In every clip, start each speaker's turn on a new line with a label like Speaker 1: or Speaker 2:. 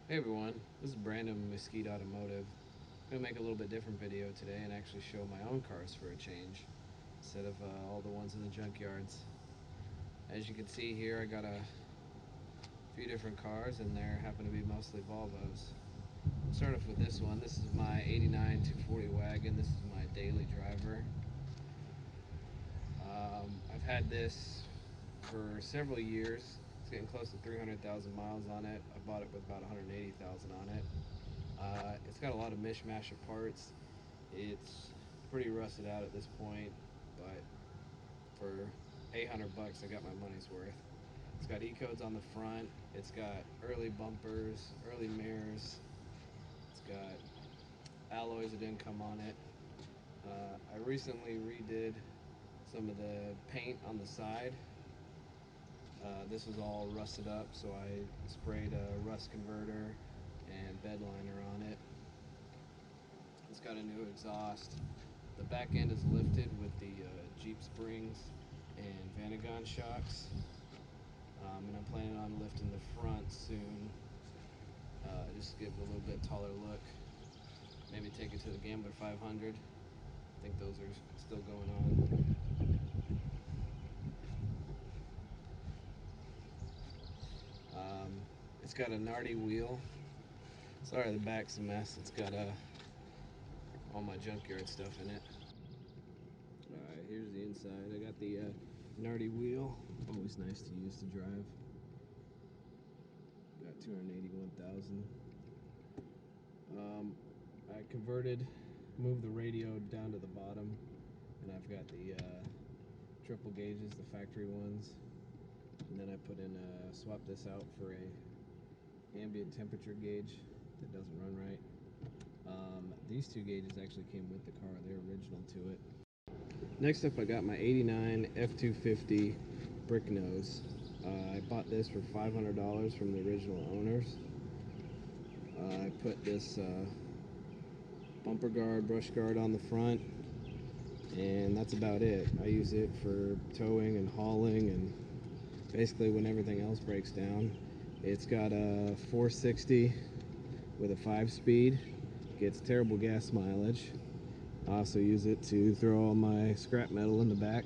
Speaker 1: Hey everyone, this is Brandon from Mesquite Automotive. I'm going to make a little bit different video today and actually show my own cars for a change instead of all the ones in the junkyards. As you can see here, I got a few different cars and they happen to be mostly Volvos. I'll start off with this one. This is my 89 240 Wagon. This is my daily driver. I've had this for several years. It's getting close to 300,000 miles on it. I bought it with about 180,000 on it. It's got a lot of mishmash of parts. It's pretty rusted out at this point, but for 800 bucks I got my money's worth. It's got E-codes on the front. It's got early bumpers, early mirrors. It's got alloys that didn't come on it. I recently redid some of the paint on the side. This was all rusted up, so I sprayed a rust converter and bed liner on it. It's got a new exhaust. The back end is lifted with the Jeep springs and Vanagon shocks. And I'm planning on lifting the front soon, just to give it a little bit taller look. Maybe take it to the Gambler 500. I think those are still going on. It's got a Nardi wheel. Sorry, the back's a mess. It's got all my junkyard stuff in it. Alright, here's the inside. I got the Nardi wheel. Always nice to use to drive. Got 281,000. I moved the radio down to the bottom, and I've got the triple gauges, the factory ones. And then I swapped this out for a ambient temperature gauge that doesn't run right. These two gauges actually came with the car. They're original to it. Next up, I got my 89 F250 brick nose. I bought this for $500 from the original owners. I put this bumper guard, brush guard on the front, and that's about it. I use it for towing and hauling and basically when everything else breaks down. It's got a 460 with a 5-speed. Gets terrible gas mileage. I also use it to throw all my scrap metal in the back.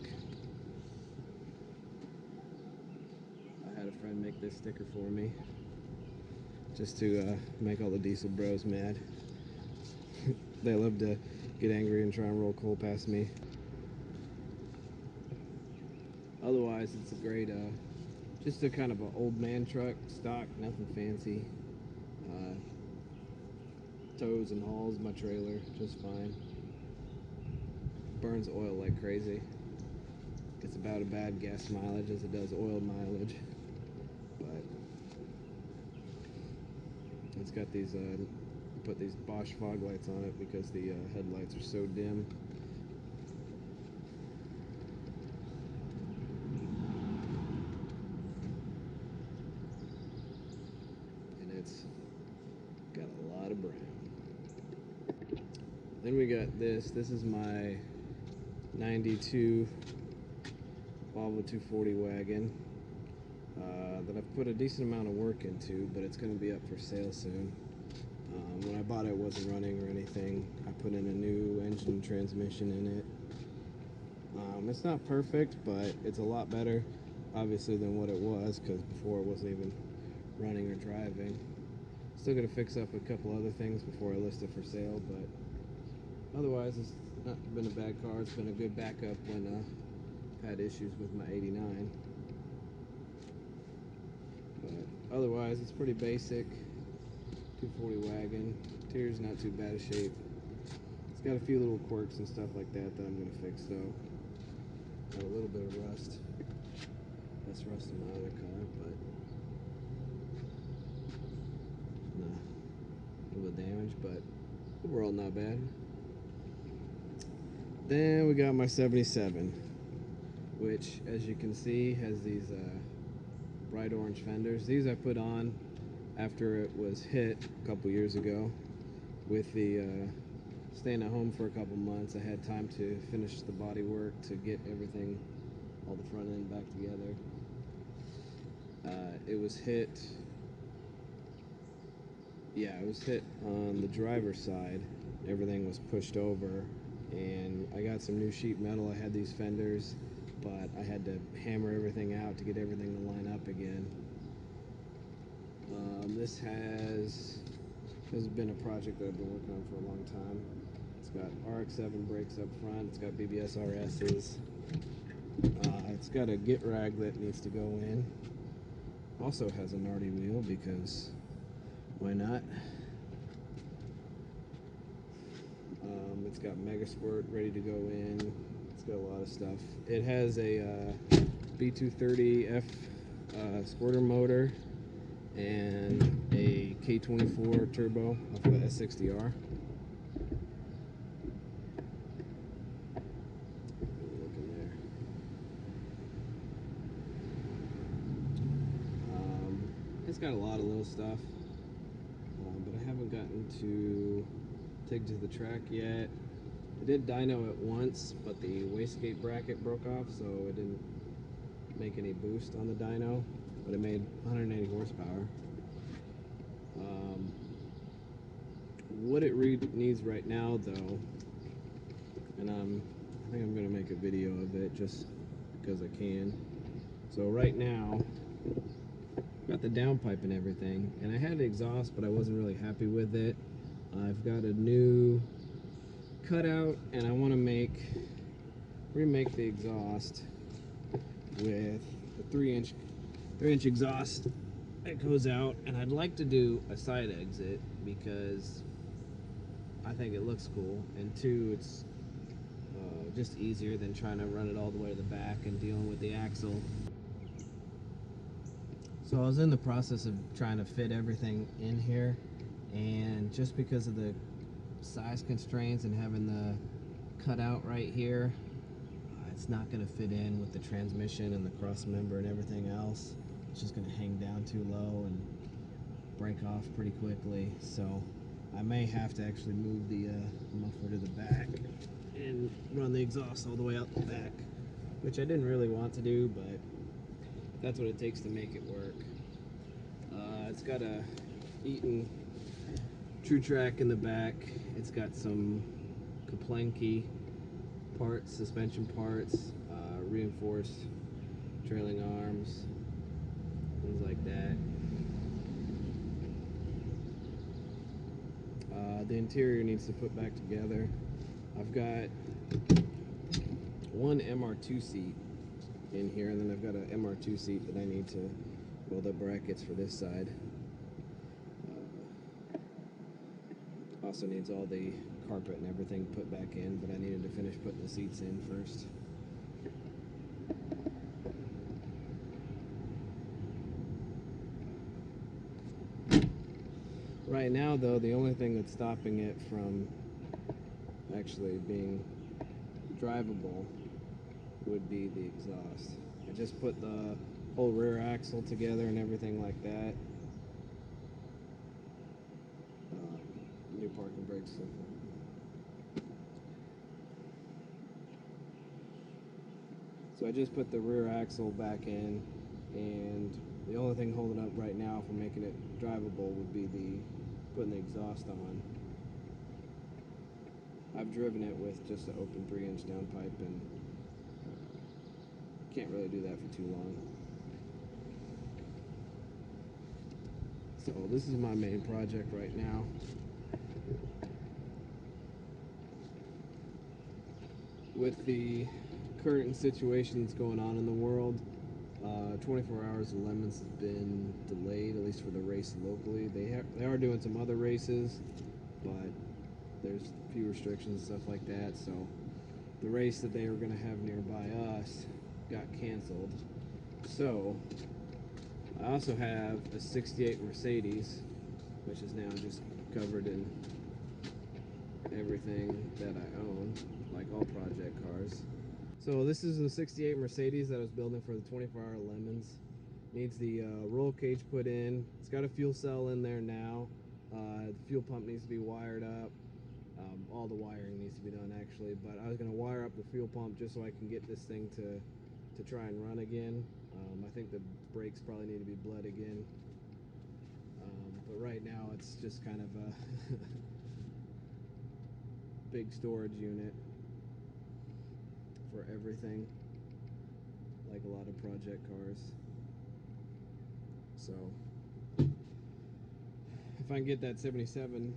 Speaker 1: I had a friend make this sticker for me just to make all the diesel bros mad. They love to get angry and try and roll coal past me. Otherwise, it's a great, just a kind of an old man truck, stock, nothing fancy. Tows and hauls my trailer just fine. Burns oil like crazy. Gets about a bad gas mileage as it does oil mileage. But it's got these, put these Bosch fog lights on it because the headlights are so dim. And it's got a lot of brown. Then we got this. This is my 92 Volvo 240 wagon that I've put a decent amount of work into, but it's going to be up for sale soon. When I bought it, it wasn't running or anything. I put in a new engine and transmission in it. It's not perfect, but it's a lot better, obviously, than what it was, because before it wasn't even running or driving. Still going to fix up a couple other things before I list it for sale, but otherwise, it's not been a bad car. It's been a good backup when I've had issues with my 89. But otherwise, it's pretty basic. 240 wagon. Interior's not too bad a shape. It's got a few little quirks and stuff like that that I'm going to fix, though. Got a little bit of rust. Less rust in my other car, but nah, a little bit of damage, but overall not bad. Then we got my 77, which, as you can see, has these bright orange fenders. These I put on after it was hit a couple years ago. With the staying at home for a couple months, I had time to finish the body work to get everything, all the front end back together. It was hit Yeah, I was hit on the driver's side. Everything was pushed over, and I got some new sheet metal. I had these fenders, but I had to hammer everything out to get everything to line up again. This has been a project that I've been working on for a long time. It's got RX-7 brakes up front. It's got BBS RSs. It's got a git rag that needs to go in. Also has a Nardi wheel because why not? It's got Mega Squirt ready to go in. It's got a lot of stuff. It has a B230F squirter motor and a K24 turbo off of the S60R. Look in there. It's got a lot of little stuff, but I haven't gotten to take to the track yet. I did dyno it once, but the wastegate bracket broke off, so it didn't make any boost on the dyno, but it made 180 horsepower. What it needs right now, though, and I think I'm going to make a video of it just because I can. So right now, I've got the downpipe and everything, and I had the exhaust, but I wasn't really happy with it. I've got a new cutout, and I want to remake the exhaust with the 3-inch exhaust that goes out, and I'd like to do a side exit because I think it looks cool, and two, it's just easier than trying to run it all the way to the back and dealing with the axle. So I was in the process of trying to fit everything in here, and just because of the size constraints and having the cutout right here, it's not going to fit in with the transmission and the cross member and everything else. It's just going to hang down too low and break off pretty quickly. So I may have to actually move the muffler to the back and run the exhaust all the way out the back, which I didn't really want to do, but that's what it takes to make it work. It's got a Eaton True Track in the back. It's got some Kaplanke parts, suspension parts, reinforced trailing arms, things like that. The interior needs to put back together. I've got one MR2 seat in here, and then I've got an MR2 seat that I need to weld up brackets for this side. Also needs all the carpet and everything put back in, but I needed to finish putting the seats in first. Right now, though, the only thing that's stopping it from actually being drivable would be the exhaust. I just put the whole rear axle together and everything like that. New parking brakes. So I just put the rear axle back in, and the only thing holding up right now for making it drivable would be putting the exhaust on. I've driven it with just an open 3-inch downpipe, and can't really do that for too long. So this is my main project right now. With the current situations going on in the world, 24 Hours of Lemons has been delayed, at least for the race locally. They are doing some other races, but there's a few restrictions and stuff like that. So the race that they were going to have nearby us got canceled. So I also have a 68 Mercedes, which is now just covered in everything that I own, like all project cars. So this is a 68 Mercedes that I was building for the 24 Hour Lemons. Needs the roll cage put in. It's got a fuel cell in there now. The fuel pump needs to be wired up. All the wiring needs to be done, actually, but I was going to wire up the fuel pump just so I can get this thing to try and run again. I think the brakes probably need to be bled again. but right now it's just kind of a big storage unit for everything, like a lot of project cars. So if I can get that 77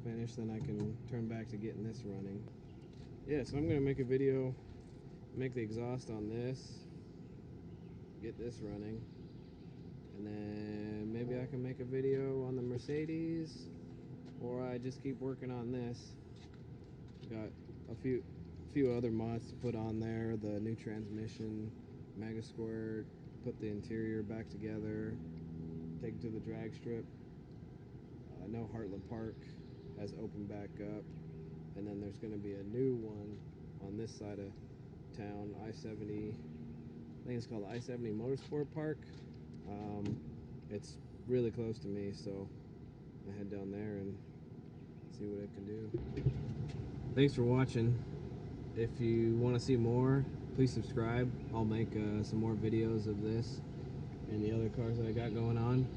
Speaker 1: finished, then I can turn back to getting this running. Yeah, so I'm gonna make a video, make the exhaust on this, get this running, and then maybe I can make a video on the Mercedes, or I just keep working on this. Got a few other mods to put on there, the new transmission, Mega Squirt, put the interior back together, take it to the drag strip. I know Heartland Park has opened back up, and then there's going to be a new one on this side of town, I-70. I think it's called I-70 Motorsport Park. It's really close to me, so I head down there and see what it can do. Thanks for watching. If you want to see more, please subscribe. I'll make some more videos of this and the other cars that I got going on,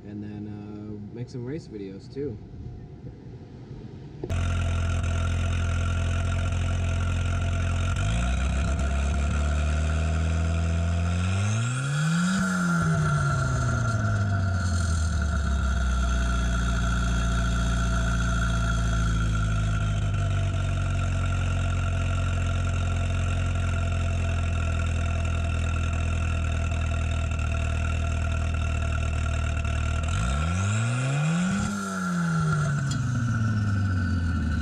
Speaker 1: and then make some race videos too.